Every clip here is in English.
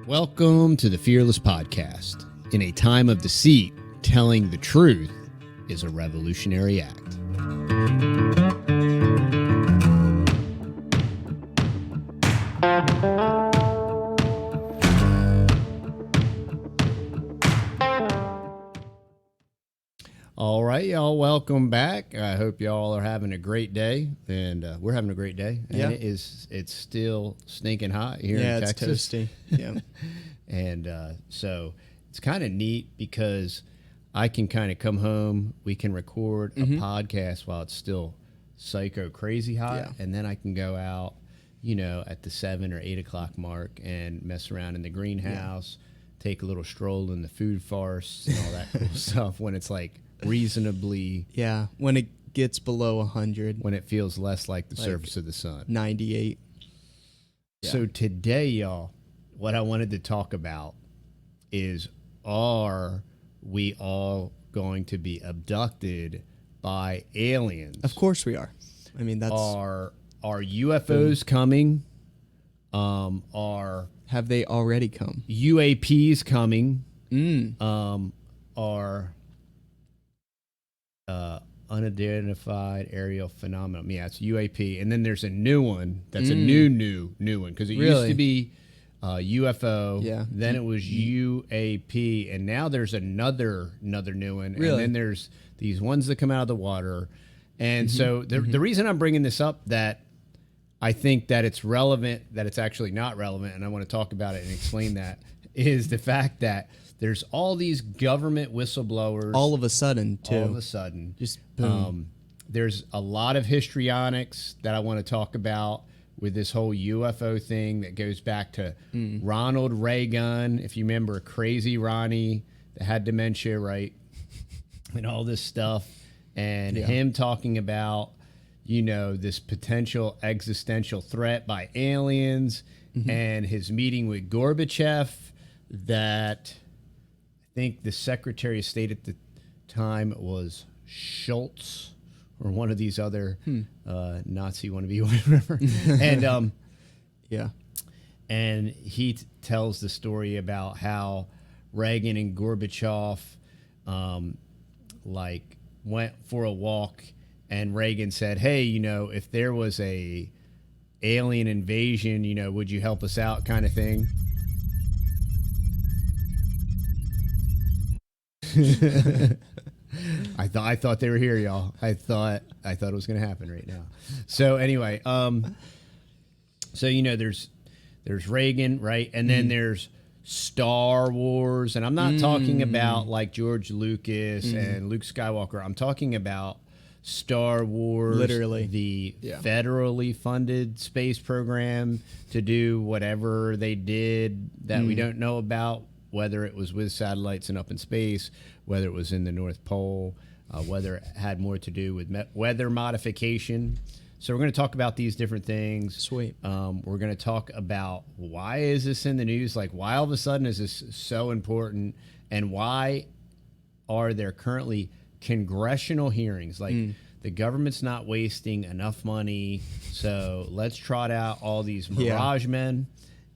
Welcome to the Fearless Podcast. In a time of deceit, telling the truth is a revolutionary act. All right, y'all, welcome back. I hope y'all are having a great day, and we're having a great day. And it's still stinking hot here in Texas. Yeah, it's toasty. Yeah. And so it's kind of neat because I can kind of come home, we can record a podcast while it's still psycho crazy hot, and then I can go out, you know, at the 7 or 8 o'clock mark and mess around in the greenhouse, take a little stroll in the food farce and all that cool stuff when it's like reasonably, when it gets below 100, when it feels less like the surface of the sun. 98. So today, y'all, what I wanted to talk about is, are we all going to be abducted by aliens? Of course we are. I mean, that's... Are UFOs coming? Have they already come? UAPs coming? Are unidentified aerial phenomenon. Yeah, it's UAP. And then there's a new one that's a new one, because it used to be UFO. Yeah. Then it was UAP, and now there's another new one. Really? And then there's these ones that come out of the water. And so the reason I'm bringing this up, that I think that it's relevant, that it's actually not relevant, and I want to talk about it and explain that, is the fact that there's all these government whistleblowers. All of a sudden, too. All of a sudden. Just boom. There's a lot of histrionics that I want to talk about with this whole UFO thing that goes back to Ronald Reagan, if you remember, Crazy Ronnie that had dementia, right? And all this stuff. And him talking about, you know, this potential existential threat by aliens, and his meeting with Gorbachev, that I think the Secretary of State at the time was Schultz, or one of these other Nazi wannabe, whatever. And and he tells the story about how Reagan and Gorbachev like went for a walk, and Reagan said, "Hey, you know, if there was a alien invasion, you know, would you help us out?" kind of thing. I thought they were here, y'all. I thought it was gonna happen right now. So anyway, so you know, there's Reagan, right? And then there's Star Wars, and I'm not talking about like George Lucas and Luke Skywalker. I'm talking about Star Wars, literally the federally funded space program to do whatever they did that we don't know about, whether it was with satellites and up in space, whether it was in the North Pole, whether it had more to do with weather modification. So we're going to talk about these different things. Sweet. We're going to talk about, why is this in the news? Like, why all of a sudden is this so important? And why are there currently congressional hearings? Like, the government's not wasting enough money, so let's trot out all these Mirage men,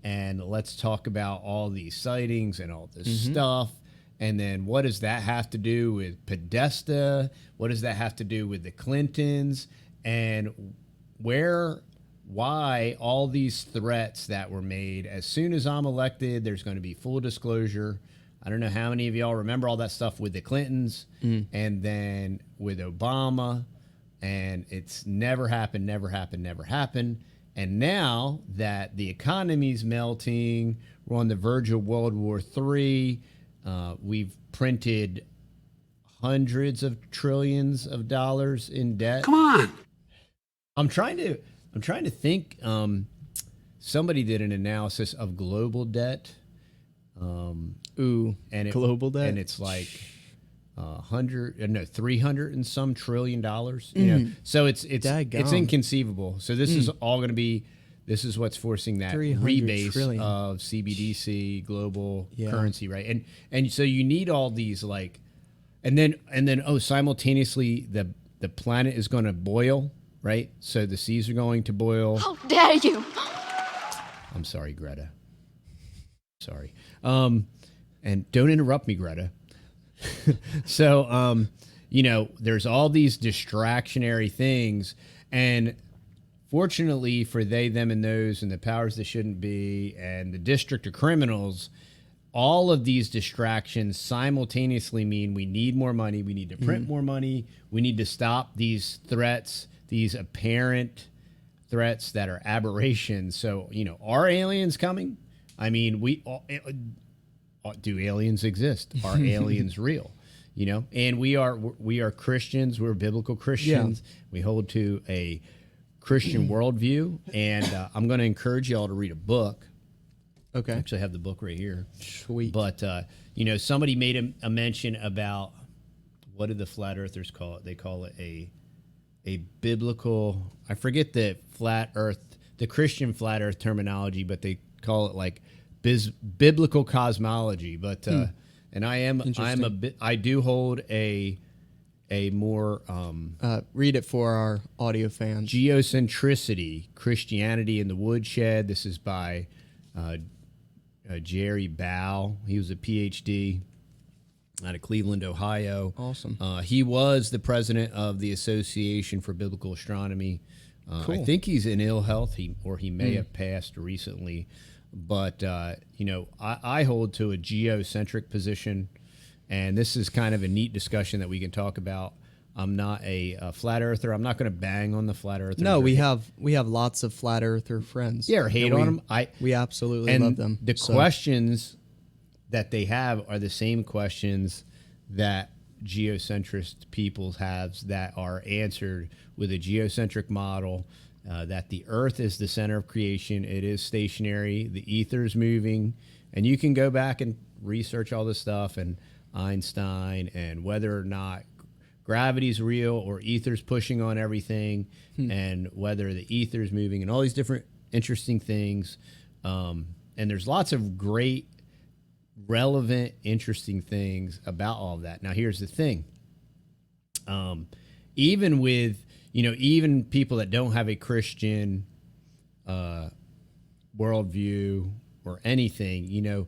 and let's talk about all these sightings and all this stuff. And then what does that have to do with Podesta? What does that have to do with the Clintons? And why all these threats that were made? As soon as I'm elected, there's going to be full disclosure. I don't know how many of y'all remember all that stuff with the Clintons and then with Obama, and it's never happened. And now that the economy's melting, we're on the verge of World War III, we've printed hundreds of trillions of dollars in debt. Come on. I'm trying to think. Somebody did an analysis of global debt. Global debt, and it's like 300 and some trillion dollars. You know, so it's inconceivable. So this is all going to be. This is what's forcing that rebase of CBDC, global currency, right? And so you need all these, like, and then simultaneously the planet is going to boil, right? So the seas are going to boil. How dare you! I'm sorry, Greta. Sorry. And don't interrupt me, Greta. So, there's all these distractionary things. And fortunately for they, them, and those, and the powers that shouldn't be, and the district of criminals, all of these distractions simultaneously mean we need more money. We need to print more money. We need to stop these threats, these apparent threats that are aberrations. So, are aliens coming? I mean, do aliens exist? Are aliens real? And we are Christians. We're biblical Christians. Yeah. We hold to a Christian worldview, and I'm going to encourage y'all to read a book. Okay. I actually have the book right here. Sweet. But somebody made a mention about, what did the flat earthers call it? They call it a biblical. I forget the Christian flat earth terminology, but they call it like biblical cosmology. But and I do hold a more read it for our audio fans. Geocentricity, Christianity in the Woodshed. This is by Jerry Bow. He was a PhD out of Cleveland, Ohio. Awesome. He was the president of the Association for Biblical Astronomy. Cool. I think he's in ill health, he may have passed recently. But, I hold to a geocentric position, and this is kind of a neat discussion that we can talk about. I'm not a flat earther. I'm not going to bang on the flat earthers. No, we have lots of flat earther friends. Yeah, or hate on them. We absolutely love them. The questions that they have are the same questions that geocentrist people have that are answered with a geocentric model, that the earth is the center of creation. It is stationary. The ether's moving. And you can go back and research all this stuff and Einstein and whether or not gravity's real or ether's pushing on everything, and whether the ether's moving and all these different interesting things. And there's lots of great, relevant, interesting things about all of that. Now, here's the thing. Even with, even people that don't have a Christian worldview or anything,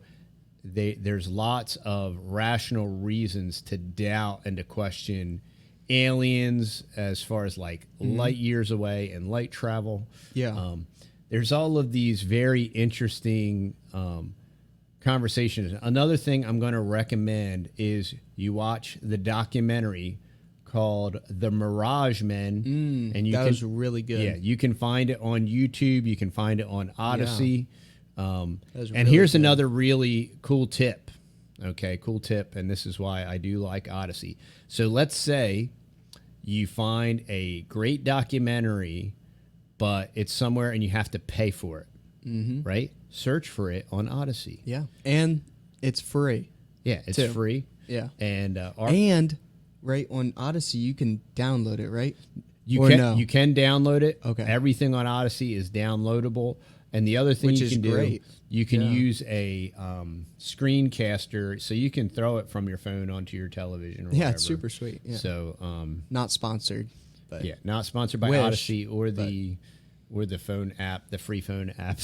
there's lots of rational reasons to doubt and to question aliens as far as like light years away and light travel. Yeah. There's all of these very interesting conversations. Another thing I'm going to recommend is you watch the documentary called The Mirage Men. And that was really good. Yeah, you can find it on YouTube. You can find it on Odyssey. And really here's good. another really cool tip. Okay, cool tip. And this is why I do like Odyssey. So let's say you find a great documentary, but it's somewhere and you have to pay for it, right? Search for it on Odyssey. Yeah. And it's free. Yeah, it's too. free. Yeah. And right on Odyssey, you can download it, right? You can download it. Okay. Everything on Odyssey is downloadable. And the other thing Which you is can great. do, you can use a screencaster, so you can throw it from your phone onto your television or whatever. Yeah, it's super sweet. Yeah. So not sponsored, but yeah, not sponsored by Odyssey or the phone app, the free phone app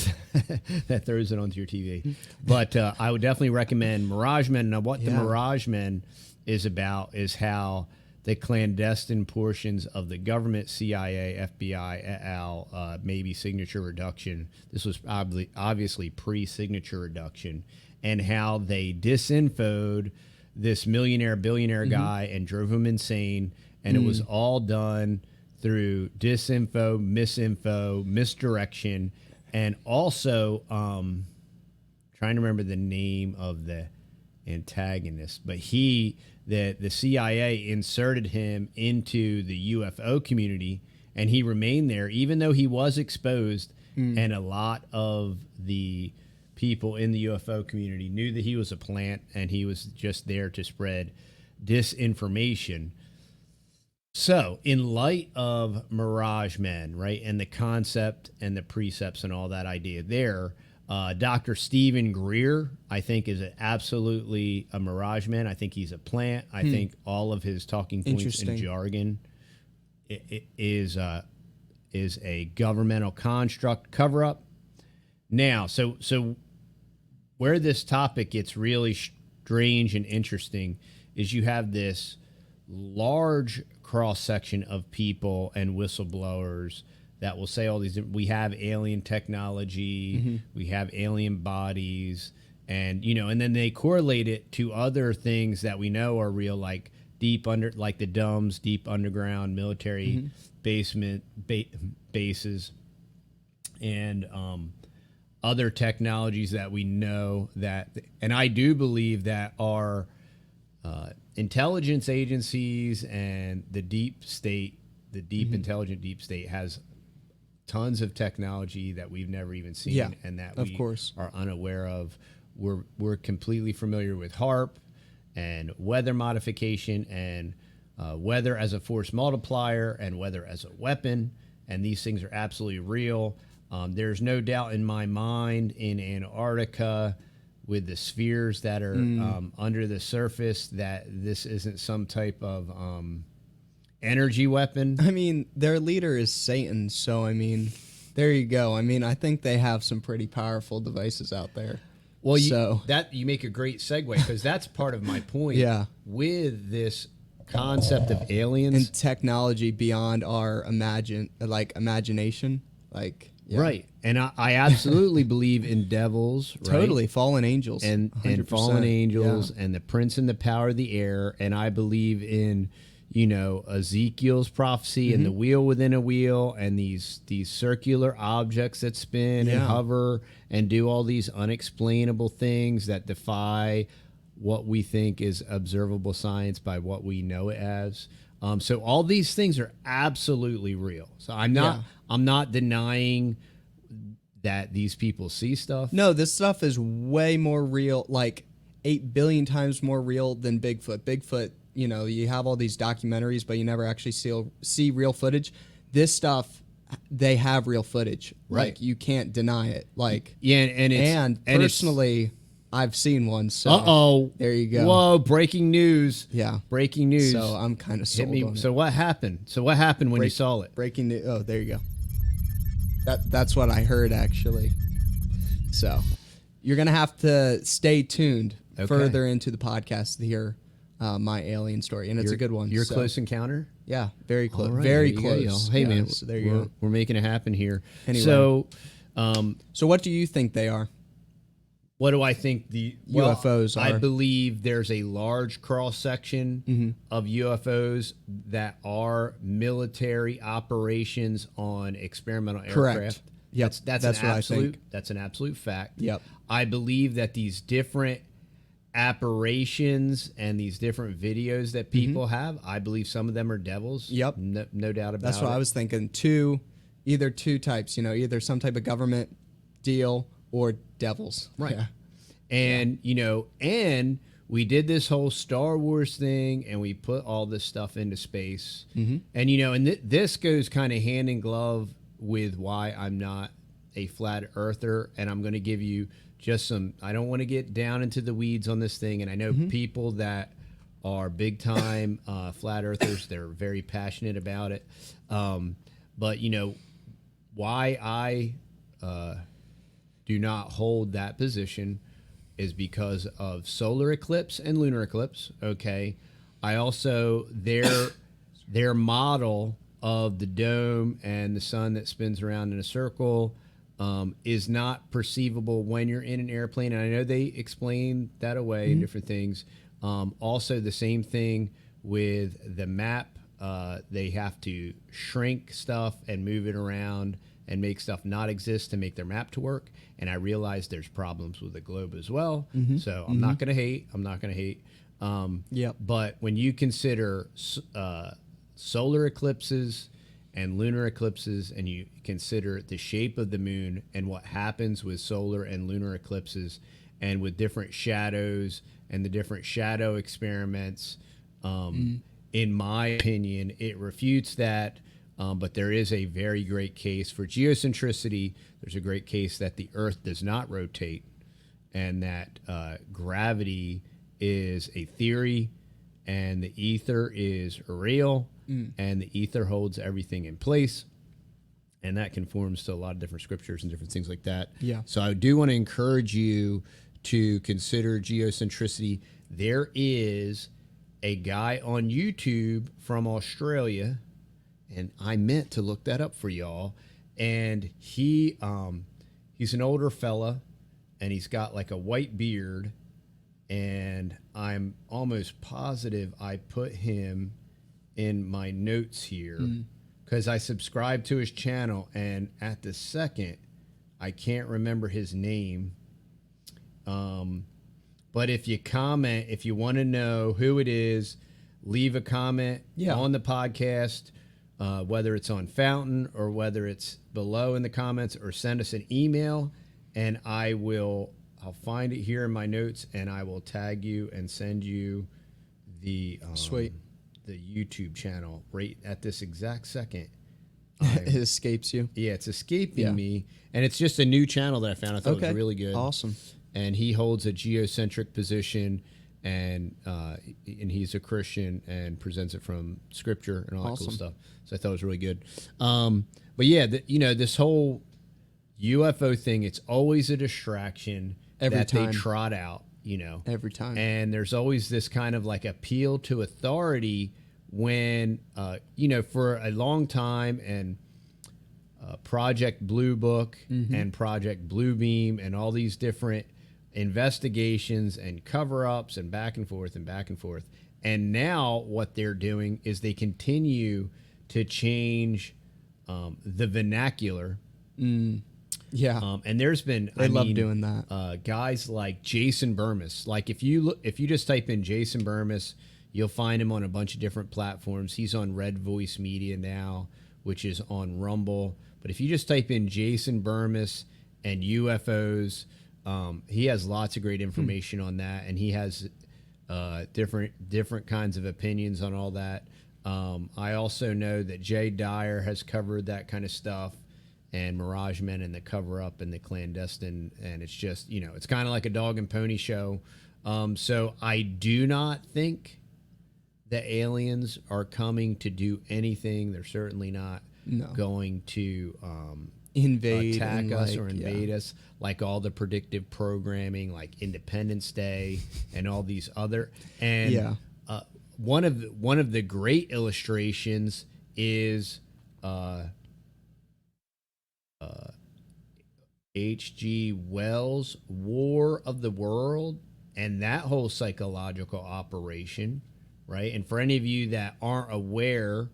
that throws it onto your TV. But I would definitely recommend Mirage Men. Now, what the Mirage Men is about is how the clandestine portions of the government, CIA, FBI, et al., maybe signature reduction. This was obviously pre-signature reduction, and how they disinfoed this billionaire guy and drove him insane. And it was all done through disinfo, misinfo, misdirection, and also trying to remember the name of the antagonist, but the CIA inserted him into the UFO community, and he remained there even though he was exposed. And a lot of the people in the UFO community knew that he was a plant and he was just there to spread disinformation. So in light of Mirage Men, right, and the concept and the precepts and all that idea there, Dr. Stephen Greer, I think, is absolutely a Mirage Man. I think he's a plant. I think all of his talking points and jargon is a governmental construct cover-up. Now, so where this topic gets really strange and interesting is you have this large cross section of people and whistleblowers that will say all these. We have alien technology, we have alien bodies, and and then they correlate it to other things that we know are real, like like the DUMBs, deep underground military bases, and other technologies that we know that. And I do believe that our intelligence agencies and the deep state, the deep intelligent deep state, has tons of technology that we've never even seen, and that we are unaware of. We're completely familiar with HARP and weather modification and weather as a force multiplier and weather as a weapon, and these things are absolutely real. There's no doubt in my mind in Antarctica with the spheres that are under the surface that this isn't some type of energy weapon. I mean, their leader is Satan, so I mean, there you go. I mean, I think they have some pretty powerful devices out there. Well, you make a great segue, because that's part of my point. With this concept of aliens and technology beyond our imagination, right. And I absolutely believe in devils, right? Totally, fallen angels, and fallen angels, and the prince and the power of the air. And I believe in Ezekiel's prophecy and the wheel within a wheel, and these circular objects that spin and hover and do all these unexplainable things that defy what we think is observable science by what we know it as. So all these things are absolutely real. So I'm not denying that these people see stuff. No, this stuff is way more real, like 8 billion times more real than Bigfoot. Bigfoot, you have all these documentaries, but you never actually see real footage. This stuff, they have real footage. Right. Like, you can't deny it. Like, and personally, I've seen one. So there you go. Whoa! Breaking news. Yeah, breaking news. So I'm kind of sold on it. So what happened? So what happened when you saw it? Breaking news. Oh, there you go. That's what I heard, actually. So you're gonna have to stay tuned further into the podcast to hear my alien story, and it's a good one. Your Close Encounter? Yeah, very close. Right, very close. Hey, man, so there you go. We're making it happen here. Anyway. So what do you think they are? What do I think the UFOs are? I believe there's a large cross-section of UFOs that are military operations on experimental aircraft. Correct. Yep. That's an absolute, that's an absolute fact. Yep. I believe that these different apparitions and these different videos that people have, I believe some of them are devils. Yep. No doubt about it. That's what I was thinking. Either two types, either some type of government deal or devils. Right. Yeah. And, and we did this whole Star Wars thing, and we put all this stuff into space. And, and this goes kind of hand in glove with why I'm not a flat earther. And I'm going to give you just I don't want to get down into the weeds on this thing. And I know people that are big time flat earthers, they're very passionate about it. But, why I do not hold that position is because of solar eclipse and lunar eclipse. Okay. I also, their model of the dome and the sun that spins around in a circle is not perceivable when you're in an airplane. And I know they explain that away in different things. Also, the same thing with the map. They have to shrink stuff and move it around and make stuff not exist to make their map to work. And I realize there's problems with the globe as well. So I'm not going to hate. But when you consider solar eclipses and lunar eclipses, and you consider the shape of the moon and what happens with solar and lunar eclipses, and with different shadows and the different shadow experiments, in my opinion, it refutes that. But there is a very great case for geocentricity. There's a great case that the Earth does not rotate, and that gravity is a theory, and the ether is real, and the ether holds everything in place. And that conforms to a lot of different scriptures and different things like that. Yeah. So I do want to encourage you to consider geocentricity, there is a guy on YouTube from Australia, and I meant to look that up for y'all. And he's an older fella, and he's got like a white beard, and I'm almost positive I put him in my notes here because I subscribed to his channel, and at the second, I can't remember his name. But if you comment, if you want to know who it is, leave a comment on the podcast, whether it's on Fountain or whether it's below in the comments, or send us an email, and I'll find it here in my notes, and I will tag you and send you the the YouTube channel right at this exact second. It escapes you. Yeah, it's escaping me, and it's just a new channel that I found. I thought it was really good. Awesome. And he holds a geocentric position, and he's a Christian and presents it from Scripture and all that cool stuff. So I thought it was really good. But yeah, this whole UFO thing, it's always a distraction that they trot out, Every time. And there's always this kind of like appeal to authority when, for a long time, and Project Blue Book and Project Blue Beam and all these different investigations and cover-ups and back and forth and back and forth. And now what they're doing is they continue to change the vernacular. Yeah. And there's been I love doing that. Guys like Jason Burmis. Like if you just type in Jason Burmis, you'll find him on a bunch of different platforms. He's on Red Voice Media now, which is on Rumble. But if you just type in Jason Burmis and UFOs, he has lots of great information on that, and he has different kinds of opinions on all that. I also know that Jay Dyer has covered that kind of stuff, and Mirage Men and the cover-up and the clandestine, and it's just, it's kind of like a dog and pony show. So I do not think the aliens are coming to do anything. They're certainly not going to attack us or invade us, like all the predictive programming, like Independence Day and all these other. And one of the great illustrations is H.G. Wells' War of the World, and that whole psychological operation, right? And for any of you that aren't aware,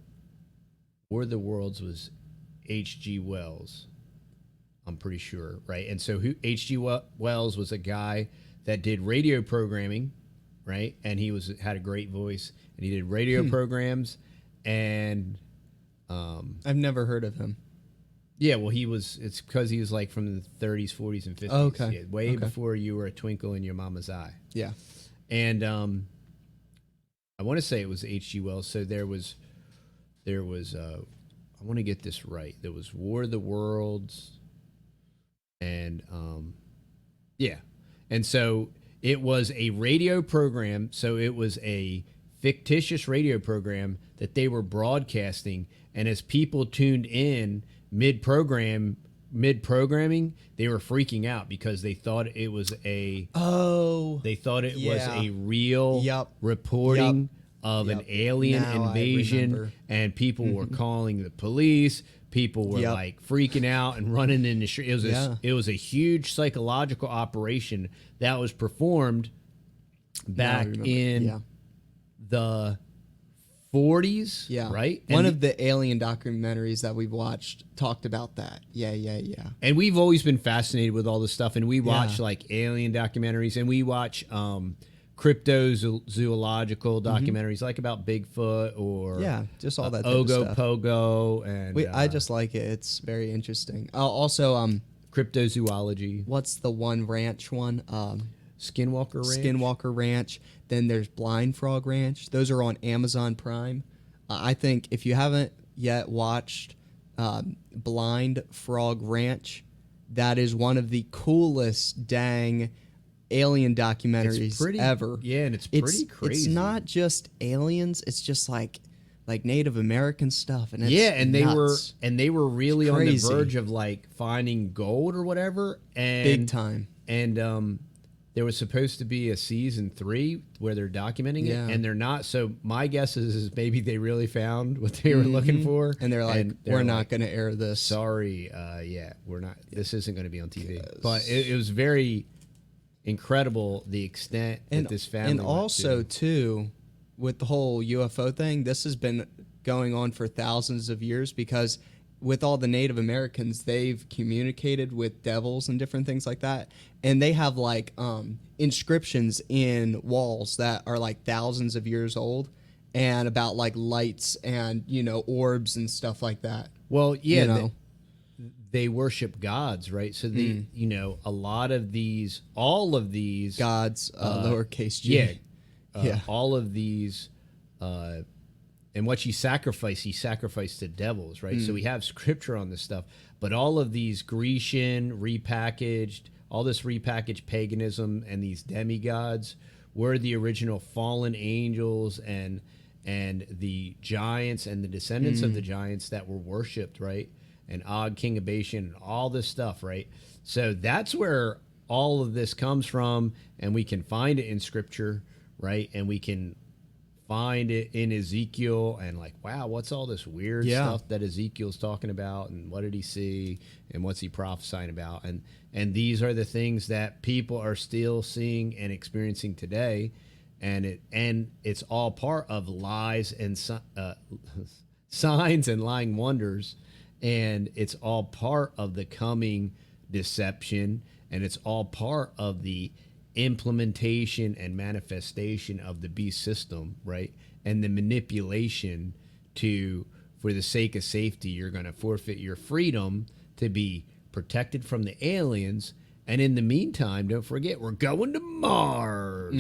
War of the Worlds was H.G. Wells, I'm pretty sure, right? And so H.G. Wells was a guy that did radio programming, right? And he had a great voice, and he did radio programs, and I've never heard of him. Yeah, well, it's because he was like from the 30s, 40s, and 50s. Oh, okay. Yeah, way before you were a twinkle in your mama's eye. Yeah. And I want to say it was H.G. Wells. So there was I want to get this right. There was War of the Worlds, and and so it was a radio program. So it was a fictitious radio program that they were broadcasting, and as people tuned in mid-programming, they were freaking out because they thought it was a was a real reporting of an alien invasion, and people were calling the police. People were like freaking out and running in the street. It was a huge psychological operation that was performed back in the 40s, right? One of the alien documentaries that we've watched talked about that. Yeah. And we've always been fascinated with all this stuff, and we watch like alien documentaries, and we watch cryptozoological documentaries, like about Bigfoot or just all that type of stuff. Ogopogo, and I just like it. It's very interesting. Also, cryptozoology. What's the one ranch one? Skinwalker Ranch. Skinwalker Ranch. Then there's Blind Frog Ranch. Those are on Amazon Prime. I think if you haven't yet watched Blind Frog Ranch, that is one of the coolest dang alien documentaries ever. Yeah, and it's pretty crazy. It's not just aliens. It's just like Native American stuff, and it's they were really on the verge of like finding gold or whatever, and big time. And there was supposed to be a season 3 where they're documenting Yeah. it, and they're not. So my guess is maybe they really found what they were looking for, And they're like, we're not going to air this. Sorry, yeah, we're not. This isn't going to be on TV. But it was very incredible the extent that this family and went also to. too, with the whole UFO thing, this has been going on for thousands of years because with all the Native Americans, they've communicated with devils and different things like that, and they have like inscriptions in walls that are like thousands of years old, and about like lights and orbs and stuff like that. Well, yeah, they worship gods, right? So they, a lot of these, all of these gods, lowercase g. Yeah, all of these. And what he sacrificed to devils, right? So we have scripture on this stuff, but all of these Grecian all this repackaged paganism and these demigods were the original fallen angels and the giants and the descendants of the giants that were worshipped, right? And Og, king of Bashan, and all this stuff, right? So that's where all of this comes from, and we can find it in scripture, right? And we can find it in Ezekiel, and like, wow, what's all this weird stuff that Ezekiel's talking about, and what did he see, and what's he prophesying about, and these are the things that people are still seeing and experiencing today, and it's all part of lies and signs and lying wonders, and it's all part of the coming deception, and it's all part of the implementation and manifestation of the beast system, right? And the manipulation for the sake of safety, you're going to forfeit your freedom to be protected from the aliens. And in the meantime, don't forget, we're going to Mars.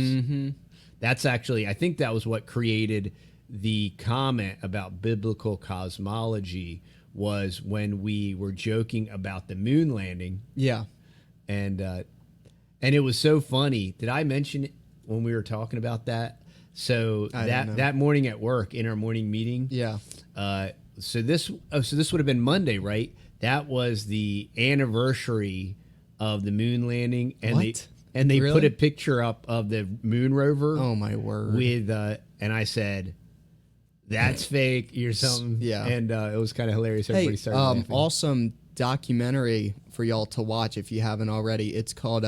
That's actually, I think that was what created the comment about biblical cosmology, was when we were joking about the moon landing. Yeah. And it was so funny. Did I mention it when we were talking about that? So that morning at work in our morning meeting. Yeah. So this would have been Monday, right? That was the anniversary of the moon landing, and they Really? put a picture up of the moon rover. Oh my word! With and I said, "That's fake." You're something. Yeah. And it was kind of hilarious. Everybody started laughing. Awesome documentary for y'all to watch if you haven't already. It's called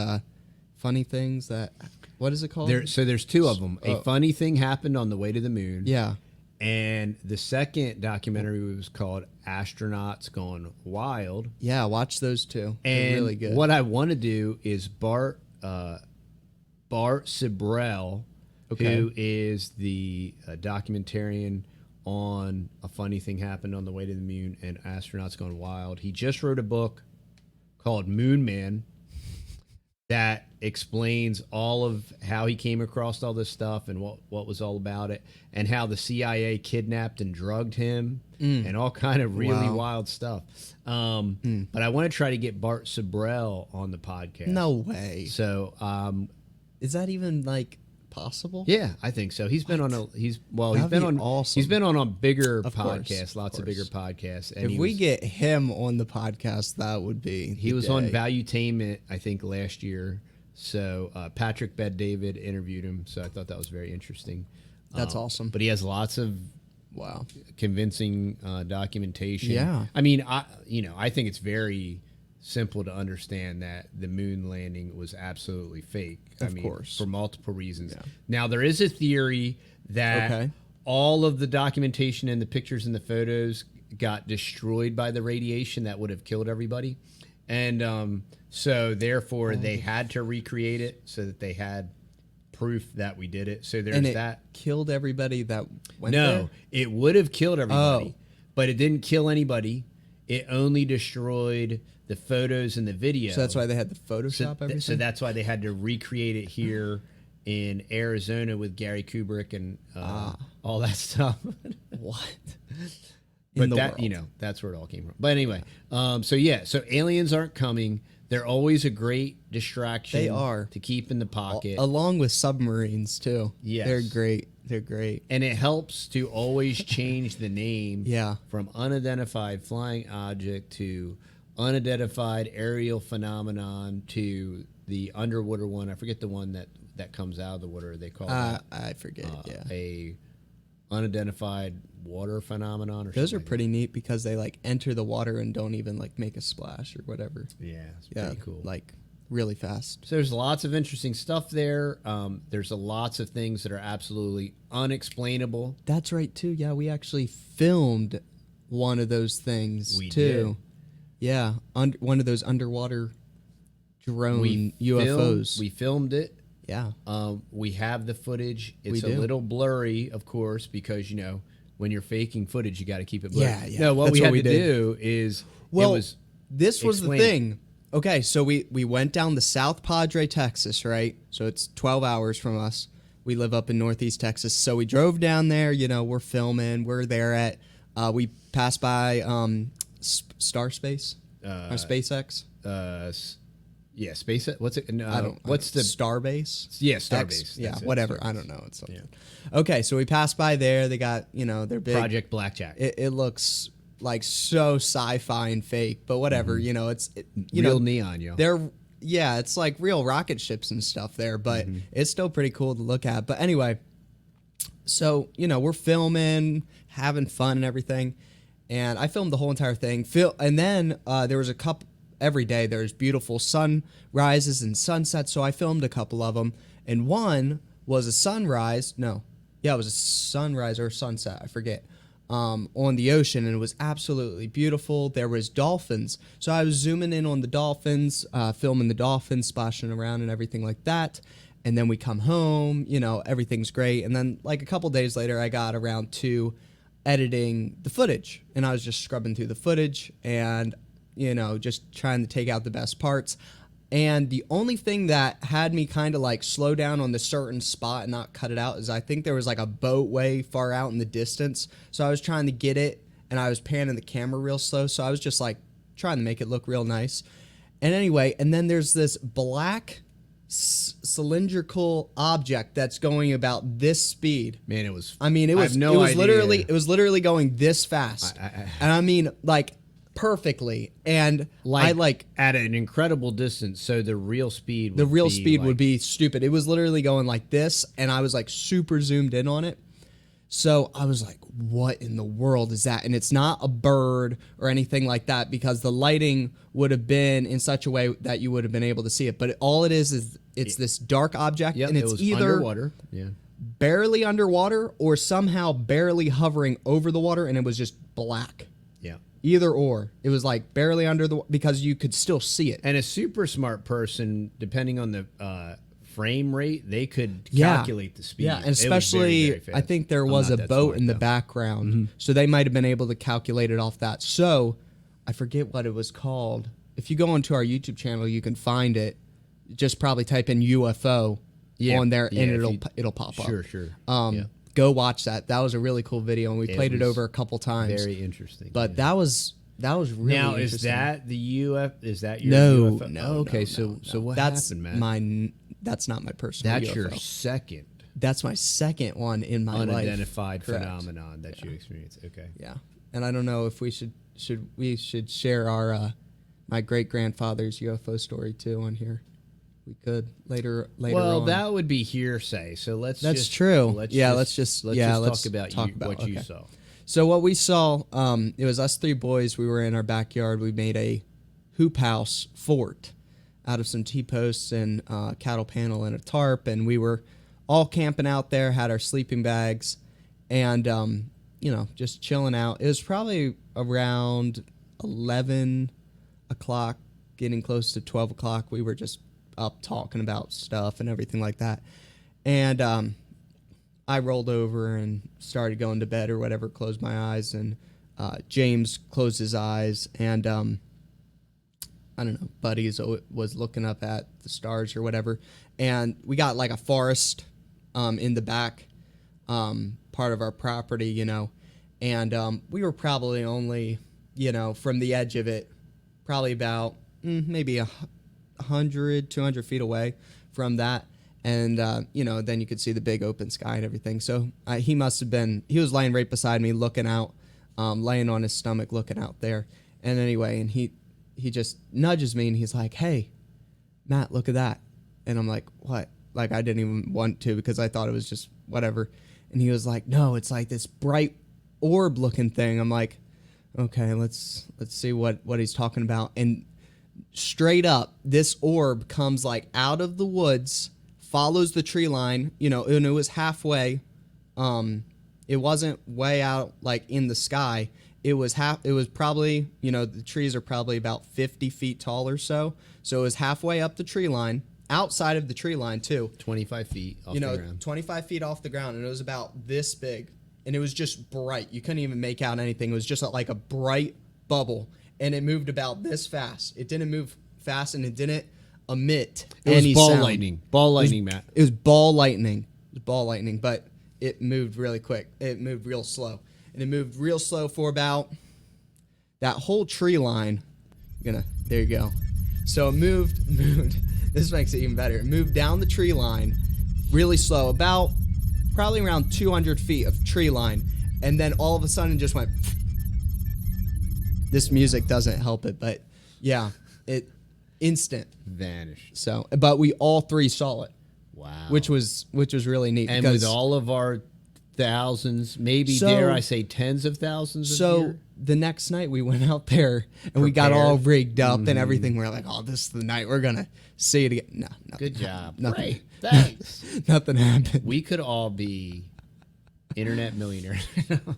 Funny Things That. What is it called? There's two of them. A funny thing happened on the way to the moon. Yeah. And the second documentary was called Astronauts Gone Wild. Yeah, watch those two. And they're really good. What I want to do is Bart Sibrel, who is the documentarian on A Funny Thing Happened on the Way to the Moon and Astronauts Gone Wild. He just wrote a book called Moon Man that explains all of how he came across all this stuff and what was all about it, and how the CIA kidnapped and drugged him and all kind of really wild stuff. But I want to try to get Bart Sibrel on the podcast. No way. So is that even like possible? Yeah, I think so. He's been on a awesome. He's been on a bigger Of podcast, course, lots of bigger podcasts. And if we get him on the podcast, that would be. He was on Valuetainment, I think, last year. So Patrick Bet-David interviewed him. So I thought that was very interesting. That's awesome. But he has lots of convincing documentation. Yeah. I mean, I think it's very simple to understand that the moon landing was absolutely fake. Of course. For multiple reasons. Yeah. Now, there is a theory that all of the documentation and the pictures and the photos got destroyed by the radiation that would have killed everybody. And so, therefore, they had to recreate it so that they had proof that we did it. So there's that. Killed everybody that went there? No, it would have killed everybody, but it didn't kill anybody. It only destroyed the photos and the video. So that's why they had to Photoshop everything? So that's why they had to recreate it here in Arizona with Gary Kubrick and all that stuff. What? But that's where it all came from. But anyway, so aliens aren't coming. They're always a great distraction. They are. To keep in the pocket. Along with submarines, too. Yes. They're great. They're great. And it helps to always change the name Yeah. from unidentified flying object to unidentified aerial phenomenon to the underwater one. I forget the one that comes out of the water. They call that I forget. a unidentified water phenomenon. Or those are something pretty neat because they like enter the water and don't even like make a splash or whatever. Yeah, it's pretty cool. Like really fast. So there's lots of interesting stuff there. There's lots of things that are absolutely unexplainable. That's right too. Yeah, we actually filmed one of those things too. Did. Yeah, one of those underwater drone UFOs. We filmed it. Yeah. We have the footage. It's a little blurry, of course, because when you're faking footage, you got to keep it blurry. Yeah. No, what we had to do is this was the thing. Okay, so we went down the South Padre, Texas, right? So it's 12 hours from us. We live up in Northeast Texas. So we drove down there, we're filming. We're there at, we passed by SpaceX? Yeah, SpaceX. What's it? No, I don't. What's the Starbase? Yeah, Starbase. Yeah, whatever. I don't know. It's something. Yeah. Okay, so we passed by there. They got their big Project Blackjack. It looks like so sci-fi and fake, but whatever. It's real neon, it's like real rocket ships and stuff there, but it's still pretty cool to look at. But anyway, so we're filming, having fun and everything, and I filmed the whole entire thing. And then there was a couple. Every day there's beautiful sunrises and sunsets, so I filmed a couple of them, and one was a sunrise. No, yeah, it was a sunrise or a sunset, I forget, on the ocean, and it was absolutely beautiful. There was dolphins, so I was zooming in on the dolphins, filming the dolphins splashing around and everything like that. And then we come home, everything's great. And then like a couple days later, I got around to editing the footage, and I was just scrubbing through the footage and just trying to take out the best parts. And the only thing that had me kind of like slow down on the certain spot and not cut it out is I think there was like a boat way far out in the distance. So I was trying to get it, and I was panning the camera real slow. So I was just like trying to make it look real nice. And anyway, and then there's this black cylindrical object that's going about this speed. Man, it was. I mean, it was literally going this fast. And I mean, like, perfectly, and I like at an incredible distance, so the real speed would be stupid. It was literally going like this, and I was like super zoomed in on it. So I was like, what in the world is that? And it's not a bird or anything like that, because the lighting would have been in such a way that you would have been able to see it. But all it is it's this dark object, and it's either underwater, barely underwater or somehow barely hovering over the water, and it was just black. Yeah. Either or. It was like barely under because you could still see it. And a super smart person, depending on the frame rate, they could calculate the speed. Yeah, and especially, very I think there was a boat in the background, so they might have been able to calculate it off that. So, I forget what it was called. If you go onto our YouTube channel, you can find it. Just probably type in UFO on there, and it'll pop up. Sure. Go watch that. That was a really cool video, and we played it over a couple times. Very interesting. But that was really now interesting. Is that the UFO? Is that your UFO? No. Okay, so what happened, man? That's not my personal UFO. That's your second. That's my second one in my life. Unidentified phenomenon that you experienced. Okay. Yeah, and I don't know if we should share our my great grandfather's UFO story too on here. We could later well, on. that would be hearsay. So let's. That's just, true. Let's just talk about what you saw. So what we saw, it was us three boys. We were in our backyard. We made a hoop house fort out of some T-posts and cattle panel and a tarp, and we were all camping out there. Had our sleeping bags, and just chilling out. It was probably around 11 o'clock, getting close to 12 o'clock. We were just up talking about stuff and everything like that, and I rolled over and started going to bed or whatever, closed my eyes, and James closed his eyes, and I don't know, Buddy was looking up at the stars or whatever, and we got like a forest in the back part of our property, and we were probably only, from the edge of it, probably about maybe 100, 200 feet away from that. And, then you could see the big open sky and everything. So he was laying right beside me looking out, laying on his stomach looking out there. And anyway, and he he just nudges me and he's like, "Hey, Matt, look at that." And I'm like, "What?" Like, I didn't even want to because I thought it was just whatever. And he was like, "No, it's like this bright orb looking thing." I'm like, "Okay, let's see what he's talking about." And straight up, this orb comes like out of the woods, follows the tree line, and it was halfway. It wasn't way out like in the sky. It was probably, the trees are probably about 50 feet tall or so. So it was halfway up the tree line, outside of the tree line too. 25 feet off the ground. 25 feet off the ground, and it was about this big. And it was just bright. You couldn't even make out anything. It was just like a bright bubble. And it moved about this fast. It didn't move fast, and it didn't emit any ball sound. lightning. Ball lightning, Matt. It was ball lightning. But it moved really quick. It moved real slow. And it moved real slow for about that whole tree line. There you go. So it moved. This makes it even better. It moved down the tree line really slow, about probably around 200 feet of tree line. And then all of a sudden just went. This music doesn't help it, but yeah, it instant vanished. So, but we all three saw it. Wow. Which was really neat. And with all of our thousands, maybe dare I say tens of thousands of So the next night we went out there and we got all rigged up and everything. We're like, "Oh, this is the night we're gonna see it again." No, good job. Nothing. Great. Thanks. Nothing happened. We could all be internet millionaires.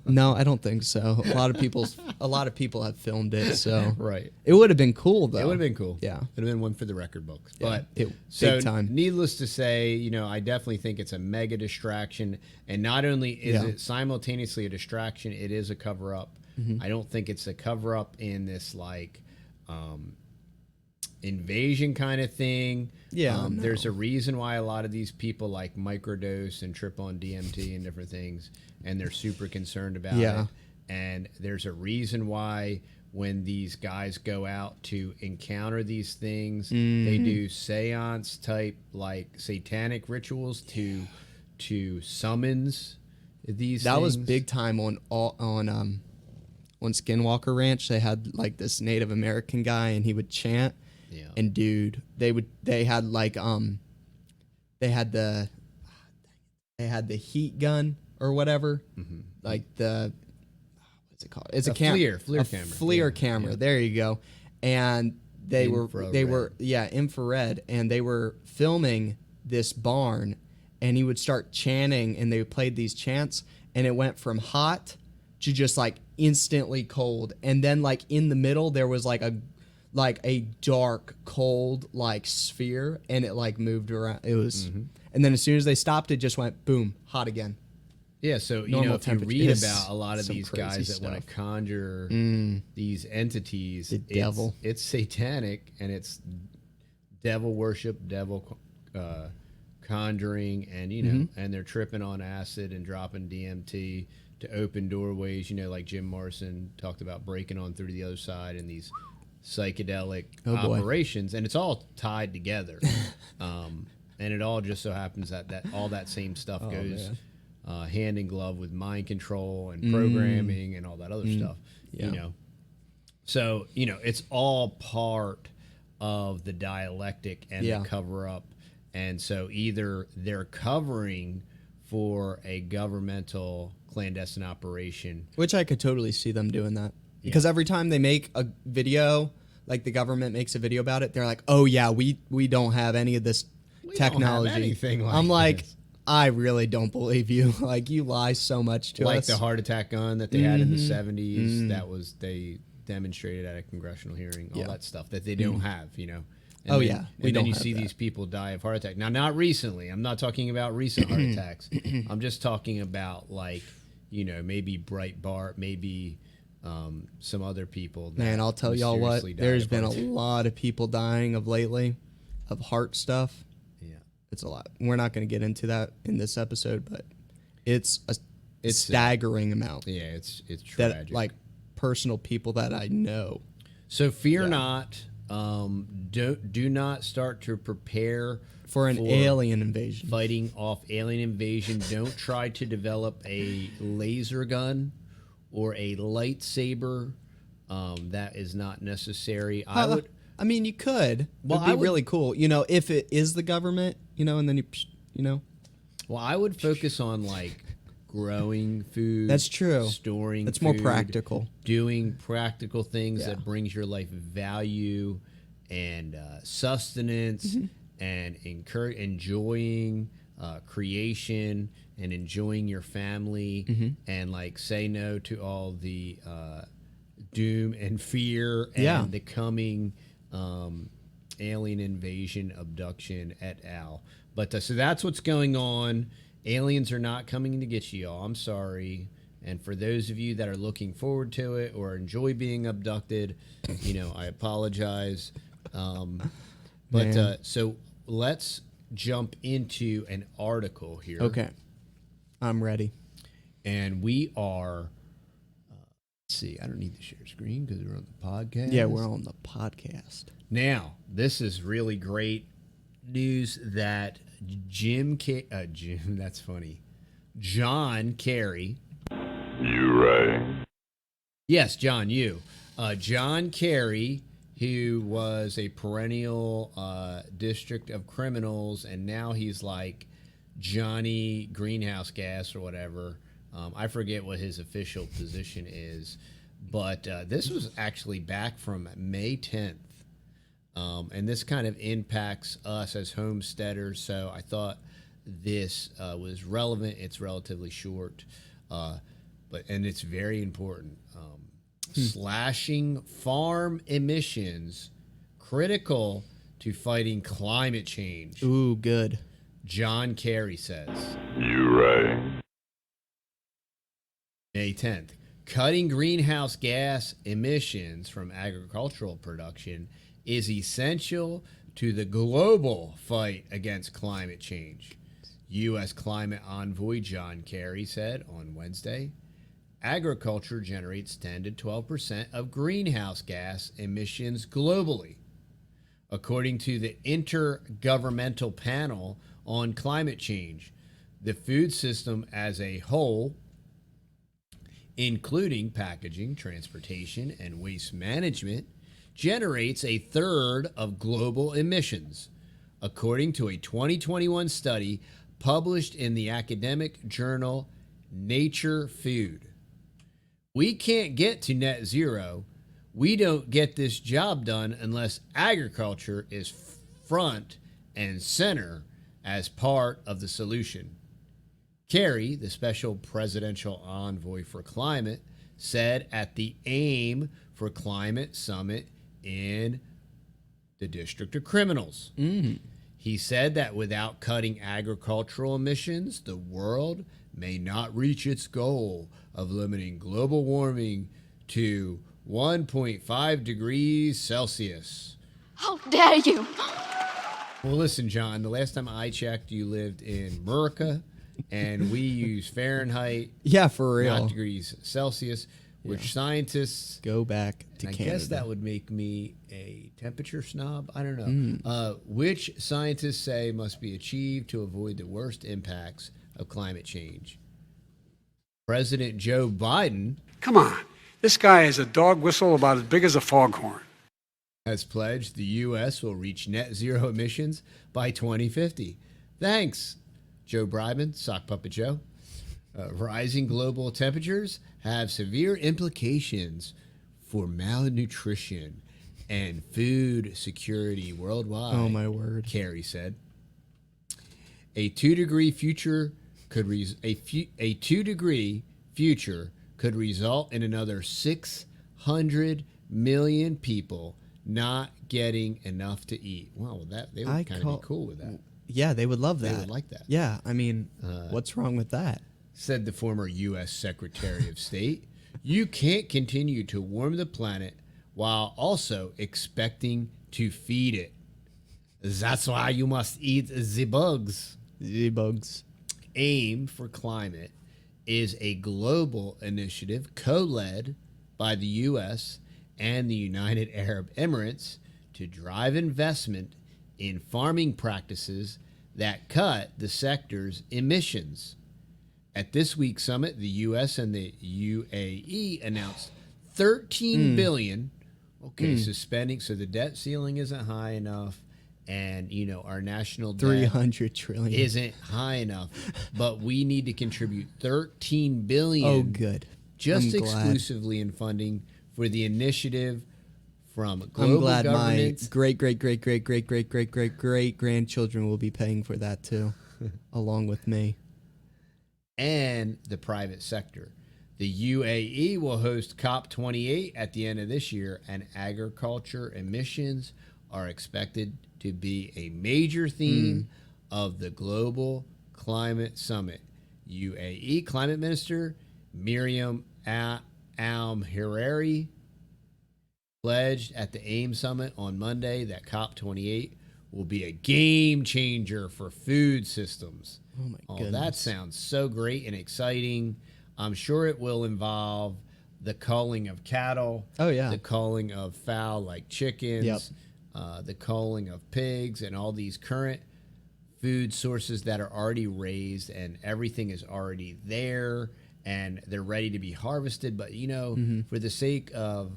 No, I don't think so. A lot of people have filmed it, so right. It would have been cool though. It would have been cool. Yeah. It would have been one for the record books. Yeah, But big time. Needless to say, I definitely think it's a mega distraction. And not only is it simultaneously a distraction, it is a cover up. I don't think it's a cover up in this like invasion kind of thing. Yeah. There's a reason why a lot of these people like microdose and trip on DMT and different things, and they're super concerned about it. And there's a reason why when these guys go out to encounter these things, they do seance type like satanic rituals to summons these That things. was big time on Skinwalker Ranch. They had like this Native American guy, and he would chant. Yeah. And dude, they had the heat gun or whatever, like what's it called? It's a camera, FLIR camera. Yeah. There you go. And they were infrared, and they were filming this barn, and he would start chanting, and they played these chants, and it went from hot to just like instantly cold, and then like in the middle there was like a dark cold like sphere, and it like moved around. It was and then as soon as they stopped, it just went boom, hot again. Yeah, so Normal if you read temperature. about a lot of Some these crazy guys that stuff. want to conjure these entities, The devil. It's satanic, and it's devil worship, devil conjuring, and and they're tripping on acid and dropping DMT to open doorways. Like Jim Morrison talked about breaking on through to the other side and these psychedelic operations, and it's all tied together. And it all just so happens that all that same stuff goes hand in glove with mind control and programming and all that other stuff. So it's all part of the dialectic and the cover up. And so either they're covering for a governmental clandestine operation, Which I could totally see them doing that. Because every time they make a video, like the government makes a video about it, they're like, "Oh yeah, we don't have any of this technology." Don't have anything like I'm like, this. I really don't believe you. Like, you lie so much to us. Like the heart attack gun that they had in the 70s, they demonstrated at a congressional hearing, all that stuff that they don't have, And then you see these people die of heart attack. Now, not recently. I'm not talking about recent heart attacks. I'm just talking about like, maybe Breitbart, maybe some other people. That Man, I'll tell y'all what, there's been a attack. lot of people dying of lately of heart stuff. Yeah. It's a lot. We're not going to get into that in this episode, but it's a staggering amount. Yeah, it's tragic. That, like, personal people that I know. So fear not. Do not start to prepare For an alien invasion. Fighting off alien invasion. Don't try to develop a laser gun or a lightsaber That is not necessary. I mean, you could. Well, It'd be really cool, if it is the government, and then Well, I would focus on like growing food. That's true. Storing. That's food, more practical. Doing practical things that brings your life value and sustenance, and enjoying creation and enjoying your family, and like say no to all the doom and fear and the coming alien invasion, abduction, et al. But so that's what's going on. Aliens are not coming to get you, y'all. I'm sorry. And for those of you that are looking forward to it or enjoy being abducted, I apologize. So let's jump into an article here. Okay. I'm ready. And we are, let's see, I don't need to share screen because we're on the podcast. Yeah, we're on the podcast. Now, this is really great news that that's funny. John Kerry. You right. Yes, John, you. John Kerry, who was a perennial district of criminals, and now he's like Johnny Greenhouse Gas or whatever. I forget what his official position is, but this was actually back from May 10th. And this kind of impacts us as homesteaders, so I thought this was relevant. It's relatively short, and it's very important. Slashing farm emissions critical to fighting climate change. Ooh, good. John Kerry says. You right. May 10th. Cutting greenhouse gas emissions from agricultural production is essential to the global fight against climate change. U.S. climate envoy John Kerry said on Wednesday, agriculture generates 10 to 12% of greenhouse gas emissions globally. According to the Intergovernmental Panel on Climate Change, the food system as a whole, including packaging, transportation, and waste management, generates a third of global emissions, according to a 2021 study published in the academic journal Nature Food. We can't get to net zero. We don't get this job done unless agriculture is front and center as part of the solution. Kerry, the special presidential envoy for climate, said at the AIM for Climate Summit in the District of Criminals. He said that without cutting agricultural emissions, the world may not reach its goal of limiting global warming to 1.5 degrees Celsius. How dare you! Well, listen, John, the last time I checked, you lived in America, and we use Fahrenheit, Yeah, for real. not degrees Celsius, which scientists... Go back to I Canada. guess that would make me a temperature snob. I don't know. Which scientists say must be achieved to avoid the worst impacts of climate change. President Joe Biden Come on. This guy is a dog whistle about as big as a foghorn. has pledged the U.S. will reach net zero emissions by 2050. Thanks, Joe Biden, sock puppet Joe. Rising global temperatures have severe implications for malnutrition and food security worldwide. Oh, my word. Kerry said. A 2-degree future could a 2-degree future could result in another 600 million people not getting enough to eat. Wow, they would kind of be cool with that. Yeah, they would love that. They would like that. Yeah, I mean, what's wrong with that? Said the former U.S. Secretary of State. You can't continue to warm the planet while also expecting to feed it. That's why you must eat the bugs. The bugs. AIM for Climate is a global initiative co-led by the U.S. and the United Arab Emirates to drive investment in farming practices that cut the sector's emissions. At this week's summit, the U.S. and the UAE announced 13 billion. Okay, so spending, so the debt ceiling isn't high enough, and our national debt 300 trillion isn't high enough, but we need to contribute 13 billion. Oh, good. Just I'm glad. exclusively in funding for the initiative from global I'm glad my governance. great grandchildren will be paying for that too, along with me. And the private sector. The UAE will host COP28 at the end of this year, and agriculture emissions are expected to be a major theme of the Global Climate Summit. UAE Climate Minister Miriam Al-Hariri pledged at the AIM Summit on Monday that COP28 will be a game changer for food systems. Oh my goodness. That sounds so great and exciting. I'm sure it will involve the culling of cattle. Oh, yeah. The culling of fowl like chickens. Yep. The culling of pigs and all these current food sources that are already raised, and everything is already there and they're ready to be harvested. But, for the sake of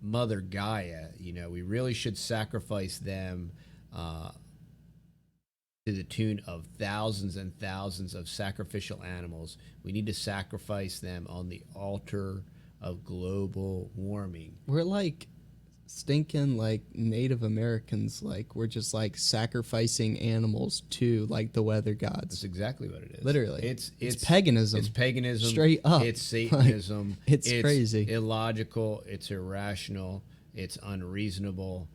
Mother Gaia, we really should sacrifice them to the tune of thousands and thousands of sacrificial animals. We need to sacrifice them on the altar of global warming. We're like stinking like Native Americans. Like we're just like sacrificing animals to like the weather gods. That's exactly what it is. Literally. It's paganism. It's paganism. Straight up. It's Satanism. Like, it's crazy. Illogical. It's irrational. It's unreasonable.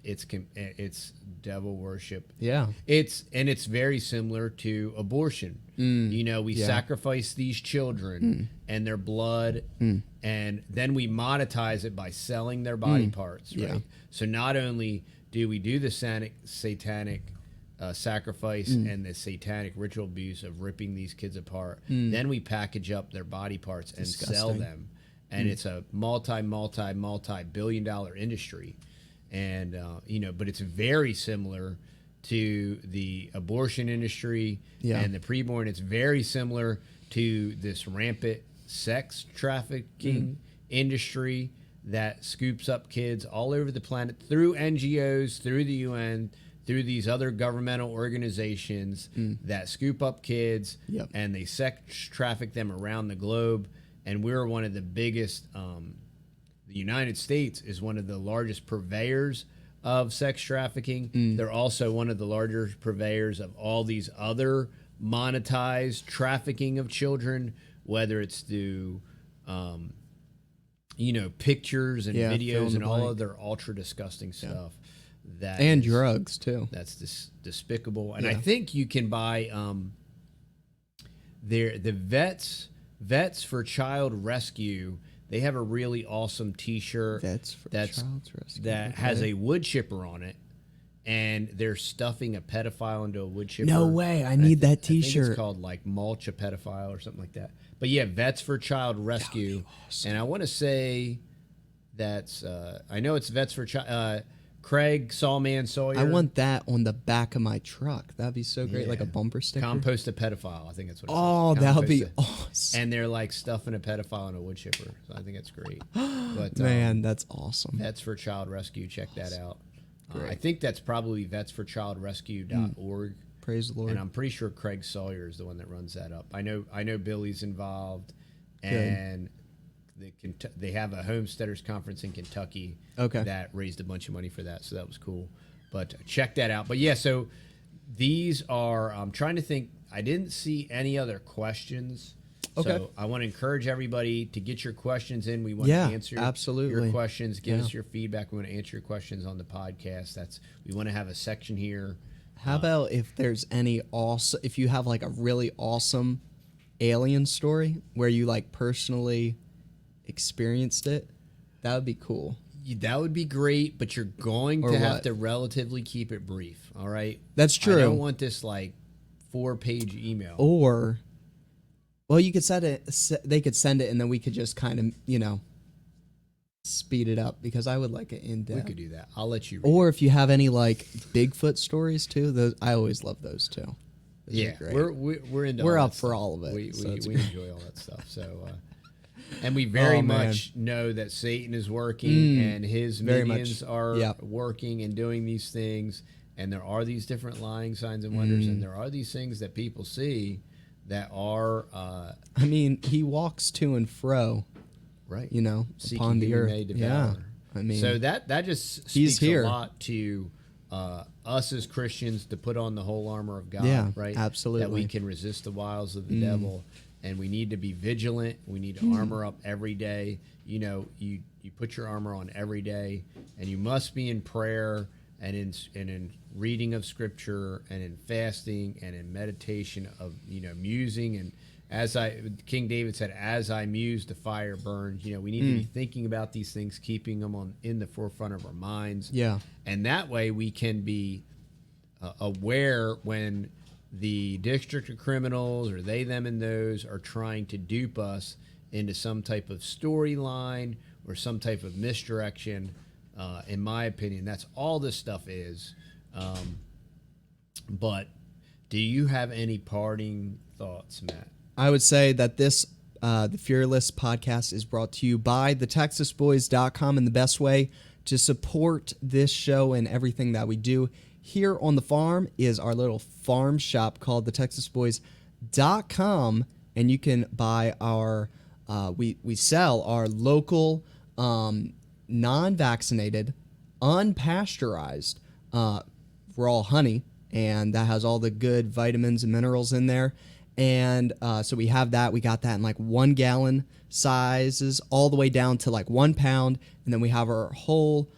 It's devil worship. Yeah. It's very similar to abortion. We sacrifice these children and their blood, and then we monetize it by selling their body parts. Right. Yeah. So not only do we do the satanic sacrifice and the satanic ritual abuse of ripping these kids apart, then we package up their body parts and sell them, and it's a multi-billion-dollar industry. And, but it's very similar to the abortion industry and the preborn. It's very similar to this rampant sex trafficking industry that scoops up kids all over the planet through NGOs, through the UN, through these other governmental organizations that scoop up kids and they sex traffic them around the globe. And we're one of the biggest... the United States is one of the largest purveyors of sex trafficking. They're also one of the larger purveyors of all these other monetized trafficking of children, whether it's through, pictures and videos and all other ultra disgusting stuff. And drugs, too. That's despicable. And I think you can buy the Vets for Child Rescue. They have a really awesome T-shirt that has a wood chipper on it, and they're stuffing a pedophile into a wood chipper. No way! I need that T-shirt. I think it's called like Mulch a Pedophile or something like that. But yeah, Vets for Child Rescue, awesome. And I want to say that's I know it's Vets for Child. Craig Sawman Sawyer. I want that on the back of my truck. That'd be so great, like a bumper sticker. Compost a pedophile. I think that's what it says. That would be awesome. And they're like stuffing a pedophile in a wood chipper. So I think that's great. But man, that's awesome. Vets for Child Rescue. Check that out. I think that's probably vetsforchildrescue.org. Praise the Lord. And I'm pretty sure Craig Sawyer is the one that runs that up. I know Billy's involved, and they have a homesteaders conference in Kentucky that raised a bunch of money for that, so that was cool. But check that out. But yeah, so these are, I'm trying to think, I didn't see any other questions. So I want to encourage everybody to get your questions in. We want to answer your questions, give us your feedback. We want to answer your questions on the podcast. We want to have a section here. How about if there's any if you have like a really awesome alien story where you like personally experienced it, that would be cool. That would be great, but you're going to have to relatively keep it brief. All right, that's true. I don't want this like 4-page email. Or, well, you could send it. They could send it, and then we could just kind of, speed it up because I would like it in depth. We could do that. I'll let you. Or if you have any like Bigfoot stories too, those I always love those too. Those we're into. We're up for all of it. We enjoy all that stuff. So. And we very Oh, man. much know that Satan is working and his Very minions much. are Yep. working and doing these things. And there are these different lying signs and wonders, and there are these things that people see that are I mean, he walks to and fro, right. you know, Seeking upon the whom he earth. may devour. Yeah. I mean, so that just he's speaks here. a lot to us as Christians to put on the whole armor of God, Yeah, right? absolutely. That we can resist the wiles of the devil, and we need to be vigilant. We need to armor up every day. You know, you put your armor on every day, and you must be in prayer and in reading of Scripture and in fasting and in meditation of musing. And as King David said, as I muse, the fire burns. You know, we need to be thinking about these things, keeping them in the forefront of our minds. Yeah. And that way we can be aware when the district of criminals or they, them, and those are trying to dupe us into some type of storyline or some type of misdirection. In my opinion, that's all this stuff is. But do you have any parting thoughts, Matt? I would say that this, the Fearless podcast, is brought to you by thetexasboys.com, and the best way to support this show and everything that we do here on the farm is our little farm shop called thetexasboys.com, and you can buy our, we sell our local, non-vaccinated, unpasteurized raw honey, and that has all the good vitamins and minerals in there. And so we have that. We got that in like 1 gallon sizes all the way down to like 1 pound. And then we have our whole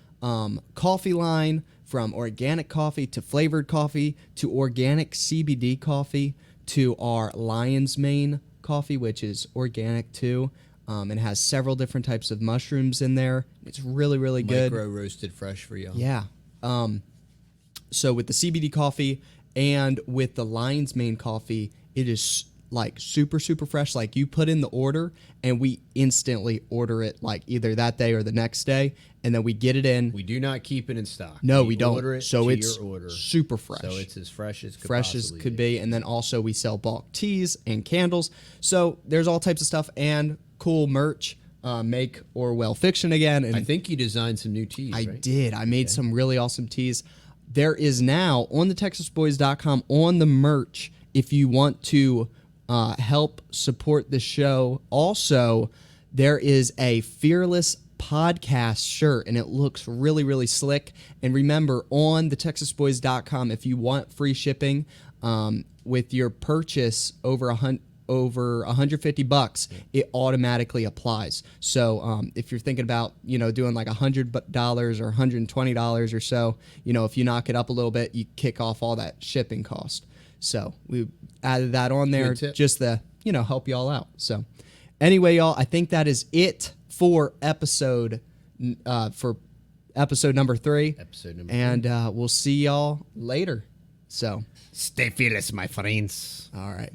coffee line, from organic coffee to flavored coffee to organic CBD coffee to our Lion's Mane coffee, which is organic too. And has several different types of mushrooms in there. It's really, really good. Micro roasted fresh for y'all. Yeah. So with the CBD coffee and with the Lion's Mane coffee, it is like super, super fresh. Like you put in the order and we instantly order it like either that day or the next day. And then we get it in. We do not keep it in stock. No, we don't. Order it So to it's your order. super fresh. So it's as fresh as could Fresh as possibly could be. And then also we sell bulk teas and candles. So there's all types of stuff and cool merch. Make Orwell fiction again. And I think you designed some new teas, I right? did. I made some really awesome teas. There is now on the TexasBoys.com on the merch, if you want to help support the show. Also, there is a Fearless podcast shirt, and it looks really, really slick. And remember, on the TexasBoys.com, if you want free shipping with your purchase over $150, it automatically applies. So if you're thinking about doing like $100 or $120 or so, if you knock it up a little bit, you kick off all that shipping cost. So we added that on there just to help y'all out. So anyway, y'all, I think that is it for episode number 3. Episode number 3. And we'll see y'all later. So stay fearless, my friends. all right.